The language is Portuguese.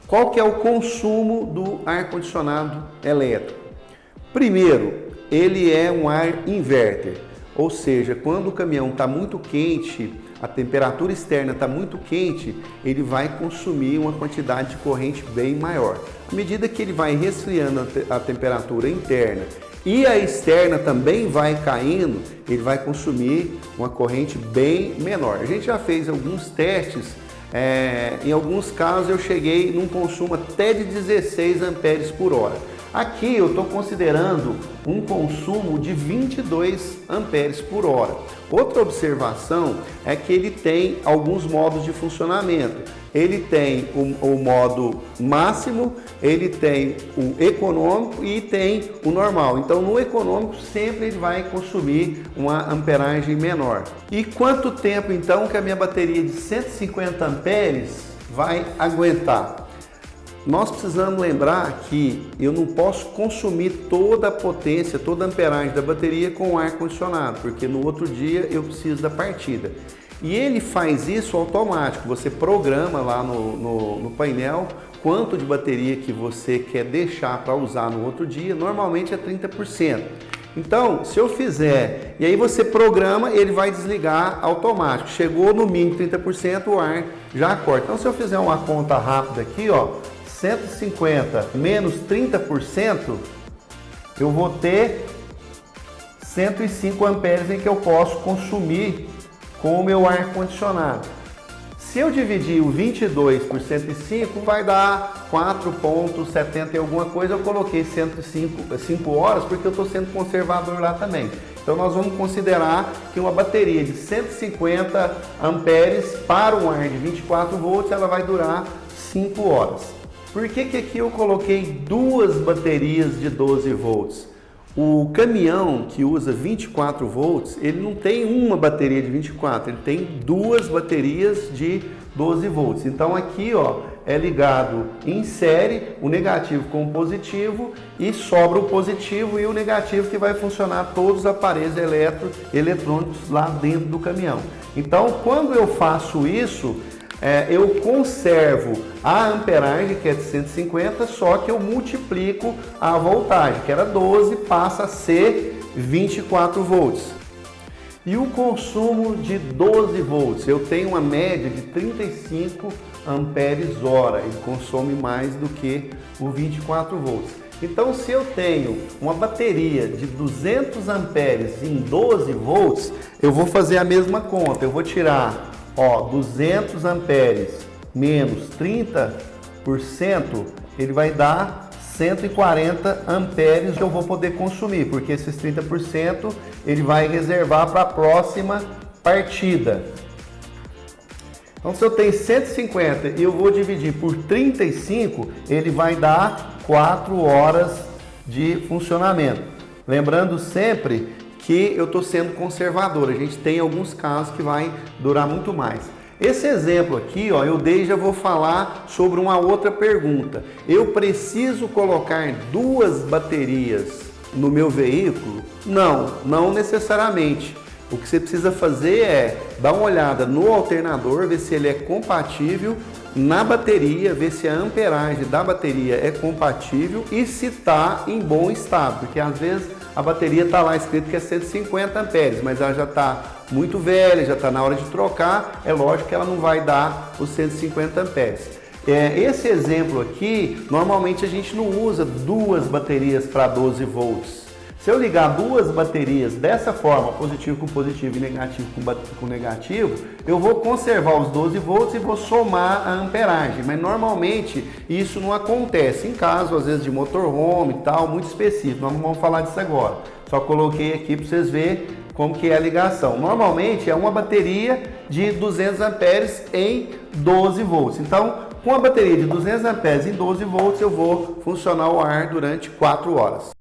Qual que é o consumo do ar-condicionado elétrico? Primeiro, ele é um ar inverter, ou seja, quando o caminhão está muito quente, a temperatura externa está muito quente, ele vai consumir uma quantidade de corrente bem maior. À medida que ele vai resfriando a temperatura interna e a externa também vai caindo, ele vai consumir uma corrente bem menor. A gente já fez alguns testes, em alguns casos eu cheguei num consumo até de 16 amperes por hora. Aqui eu estou considerando um consumo de 22 amperes por hora. Outra observação é que ele tem alguns modos de funcionamento. Ele tem o modo máximo, ele tem o econômico e tem o normal. Então no econômico sempre ele vai consumir uma amperagem menor. E quanto tempo então que a minha bateria de 150 amperes vai aguentar? Nós precisamos lembrar que eu não posso consumir toda a potência, toda a amperagem da bateria com ar condicionado, porque no outro dia eu preciso da partida. E ele faz isso automático, você programa lá no painel quanto de bateria que você quer deixar para usar no outro dia, normalmente é 30%. Então, se eu fizer, e aí você programa, ele vai desligar automático. Chegou no mínimo 30%, o ar já corta. Então, se eu fizer uma conta rápida aqui, ó, 150 menos 30%, eu vou ter 105 amperes em que eu posso consumir com o meu ar condicionado. Se eu dividir o 22 por 105, vai dar 4,70 e alguma coisa. Eu coloquei 5 horas porque eu estou sendo conservador lá também. Então nós vamos considerar que uma bateria de 150 amperes para um ar de 24 volts, ela vai durar 5 horas. Por que aqui eu coloquei duas baterias de 12 volts? O caminhão que usa 24 volts, ele não tem uma bateria de 24, ele tem duas baterias de 12 volts. Então aqui, ó, é ligado em série o negativo com o positivo e sobra o positivo e o negativo que vai funcionar todos os aparelhos eletrônicos lá dentro do caminhão. Então quando eu faço isso, eu conservo a amperagem, que é de 150, só que eu multiplico a voltagem, que era 12, passa a ser 24 volts. E o consumo de 12 volts, eu tenho uma média de 35 amperes hora, ele consome mais do que o 24 volts. Então, se eu tenho uma bateria de 200 amperes em 12 volts, eu vou fazer a mesma conta, eu vou tirar 200 amperes menos 30%, ele vai dar 140 amperes que eu vou poder consumir, porque esses 30% ele vai reservar para a próxima partida. Então, se eu tenho 150 e eu vou dividir por 35, ele vai dar 4 horas de funcionamento. Lembrando sempre que eu estou sendo conservador, a gente tem alguns casos que vai durar muito mais. Esse exemplo aqui, ó, eu já vou falar sobre uma outra pergunta. Eu preciso colocar duas baterias no meu veículo? Não, não necessariamente. O que você precisa fazer é dar uma olhada no alternador, ver se ele é compatível na bateria, ver se a amperagem da bateria é compatível e se está em bom estado, porque às vezes a bateria está lá escrito que é 150 amperes, mas ela já está muito velha, já está na hora de trocar, é lógico que ela não vai dar os 150 amperes. Esse exemplo aqui, normalmente a gente não usa duas baterias para 12 volts. Se eu ligar duas baterias dessa forma, positivo com positivo e negativo com negativo, eu vou conservar os 12 volts e vou somar a amperagem. Mas normalmente isso não acontece em caso, às vezes, de motorhome e tal, muito específico. Nós não vamos falar disso agora. Só coloquei aqui para vocês verem como que é a ligação. Normalmente é uma bateria de 200 amperes em 12 volts. Então, com a bateria de 200 amperes em 12 volts, eu vou funcionar o ar durante 4 horas.